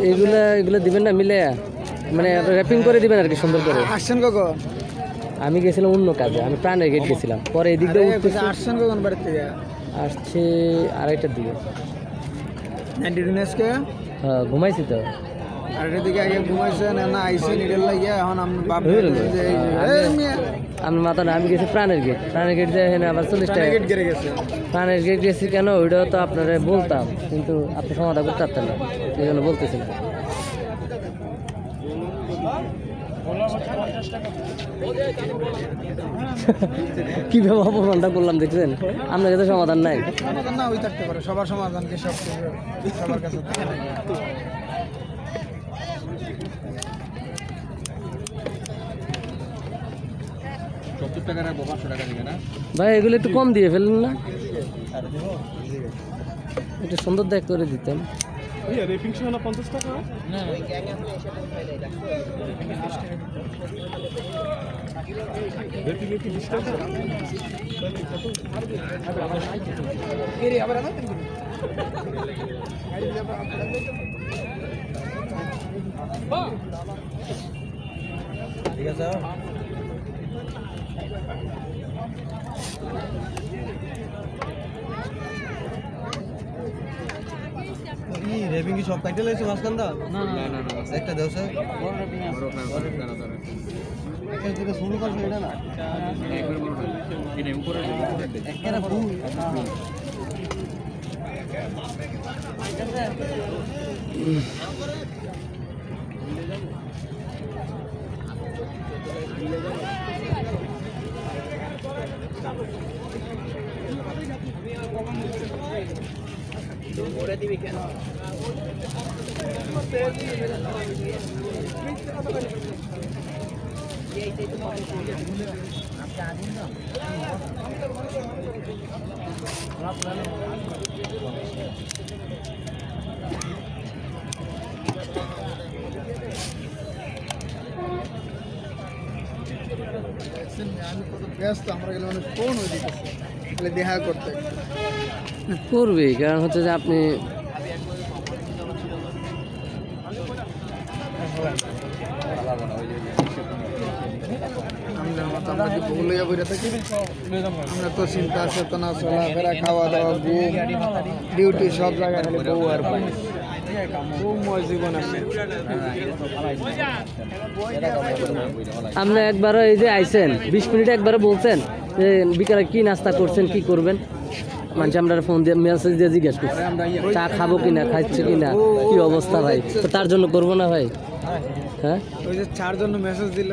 এগুলা এগুলো দিবেন না মিলে, মানে র্যাপিং করে দিবেন আর কি সুন্দর করে। আসছেন কখন? আমি গেছিলাম অন্য কাজে, আমি প্রাণের গেট গেছিলাম, পরে এদিক দিয়ে উঠতেছি। আসছেন কখন বাড়ির থেকে? আসছে 2:30টার দিকে। 92 নেসকে হ্যাঁ ঘুমাইছি তো। আরেকটা দিকে আগে ঘুমাইছেন না আইছেন এটার লাগিয়া এখন আমি আমি মাথা না, আমি গেছি প্রাণের গেট, প্রাণের গেট যায় এখানে আবার 40 টাকা। গেট গেড়ে গেছে। প্রাণের গেট গেছি কেন ওইটাও তো আপনারা বলতাম, কিন্তু আপনি সমাধান করতে পারতেন না, এই জন্য বলতেছি না। কিভাবে অপমানটা করলাম দেখছেন, আপনার কাছে সমাধান নাই। সমাধান না ওই থাকতে পারে, সবার সমাধান কি সব সবার কাছে থাকে না। ভাই এগুলো একটু কম দিয়ে ফেললেন না, একটু সুন্দর দেখ করে দিতেন। রেপিং সহ 50 টাকা না রেপিং কি 20 টাকা এরে আবার না ঠিক আছে। রেপিং কি সব কাটে লাইছে মাসকান্দা? না না না একটা দেও স্যার বড় রেপিং আছে, বড় রেপিং আছে একটা থেকে শুরু করবে এটা না একবার বড় এটা উপরে একটা ফুল ওরে দিবি কেন? ব্যস্ত আমরা গেলে মানে ফোন হয়ে দিতেছে দেখা করতে করবে, কারণ হচ্ছে যে আপনি আমরা তো চিন্তা চেতনা চলাফেরা খাওয়া দাওয়া ঘুম ডিউটি সব জায়গায় খালি বউ আর বউ জীবন আছে। আপনি একবারও এই যে আইছেন 20 মিনিট একবারও বলছেন যে বিকালে কি নাস্তা করছেন কি করবেন, মানুষ আমরা ফোন দিয়ে মেসেজ দিয়ে জিজ্ঞেস করছি চা খাবো কিনা, খাচ্ছে কিনা, কি অবস্থা ভাই, তো তার জন্য করবো না ভাই। হ্যাঁ ওই যে 4 জন মেসেজ দিল।